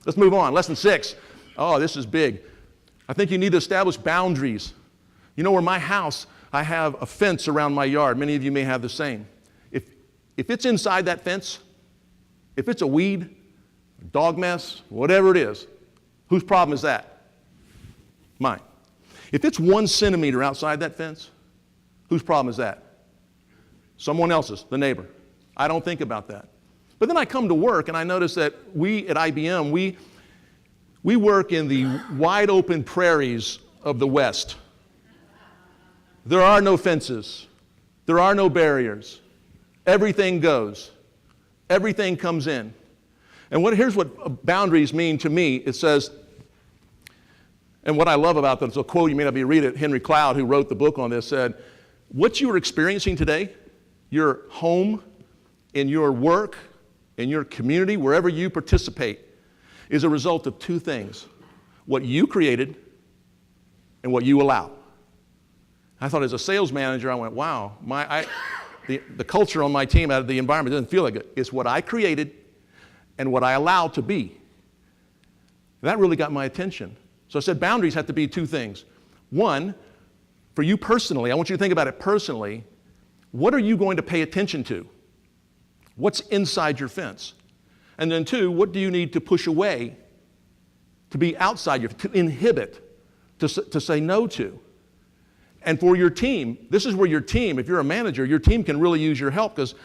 Let's move on. Lesson 6. Oh, this is big. I think you need to establish boundaries. You know, where my house, I have a fence around my yard. Many of you may have the same. If it's inside that fence, if it's a weed, a dog mess, whatever it is, whose problem is that? Mine. If it's 1 centimeter outside that fence, whose problem is that? Someone else's, the neighbor. I don't think about that. But then I come to work and I notice that we at IBM, we work in the wide open prairies of the West. There are no fences. There are no barriers. Everything goes. Everything comes in. And here's what boundaries mean to me. It says, and what I love about that, it's a quote, you may not be read it, Henry Cloud, who wrote the book on this, said, what you are experiencing today, your home, in your work, in your community, wherever you participate, is a result of 2 things. What you created and what you allow. I thought as a sales manager, I went, wow, the culture on my team, out of the environment, doesn't feel like it. It's what I created and what I allow to be. That really got my attention. So I said boundaries have to be 2 things. 1, for you personally, I want you to think about it personally. What are you going to pay attention to? What's inside your fence? And then 2, what do you need to push away, to be outside to inhibit, to say no to? And for your team, this is where your team, if you're a manager, your team can really use your help, because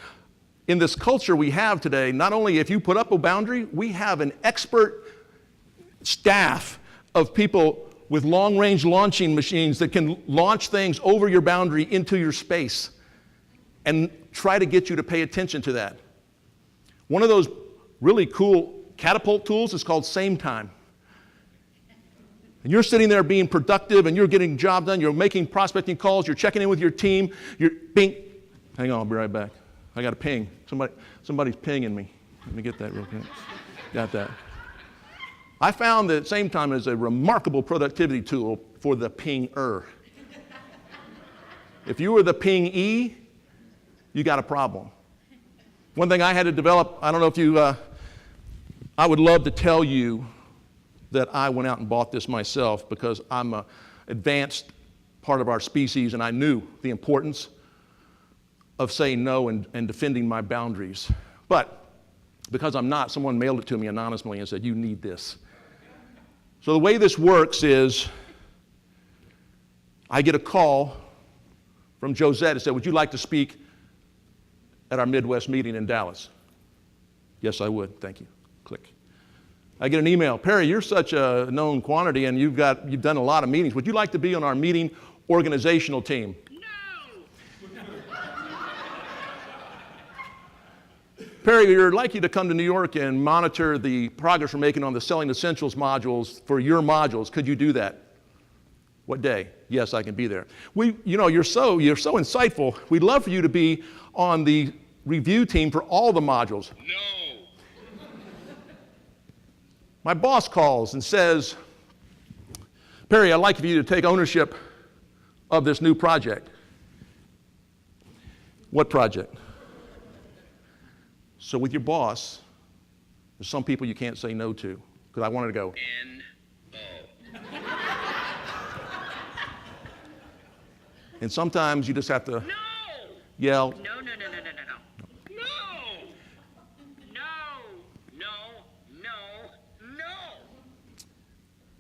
in this culture we have today, not only if you put up a boundary, we have an expert staff of people with long-range launching machines that can launch things over your boundary into your space and try to get you to pay attention to that. One of those really cool catapult tools is called Same Time. And you're sitting there being productive and you're getting job done, you're making prospecting calls, you're checking in with your team, you're being, hang on, I'll be right back. I got a ping. Somebody's pinging me. Let me get that real quick. Got that. I found that Same Time is a remarkable productivity tool for the pinger. If you were the ping-e, you got a problem. One thing I had to develop, I don't know if you, I would love to tell you that I went out and bought this myself, because I'm an advanced part of our species and I knew the importance of saying no and defending my boundaries. But because I'm not, someone mailed it to me anonymously and said, you need this. So the way this works is I get a call from Josette and said, would you like to speak at our Midwest meeting in Dallas? Yes, I would. Thank you. Click. I get an email. Perry, you're such a known quantity and you've done a lot of meetings. Would you like to be on our meeting organizational team? No! Perry, you're likely to come to New York and monitor the progress we're making on the Selling Essentials modules for your modules. Could you do that? What day? Yes, I can be there. You're so insightful. We'd love for you to be on the review team for all the modules. No. My boss calls and says, Perry, I'd like for you to take ownership of this new project. What project? So with your boss, there's some people you can't say no to, because I wanted to go. N-O. And sometimes you just have to yell. No.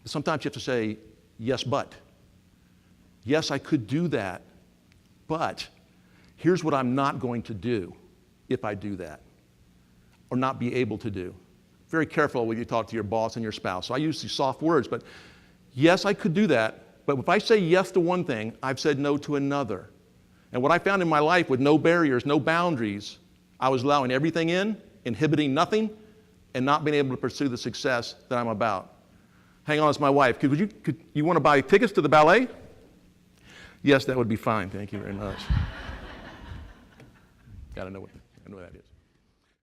Sometimes you have to say, yes, but. Yes, I could do that, but here's what I'm not going to do if I do that, or not be able to do. Very careful when you talk to your boss and your spouse. So I use these soft words, but yes, I could do that, but if I say yes to one thing, I've said no to another. And what I found in my life with no barriers, no boundaries, I was allowing everything in, inhibiting nothing, and not being able to pursue the success that I'm about. Hang on, it's my wife. Could you want to buy tickets to the ballet? Yes, that would be fine. Thank you very much. Gotta know what that is.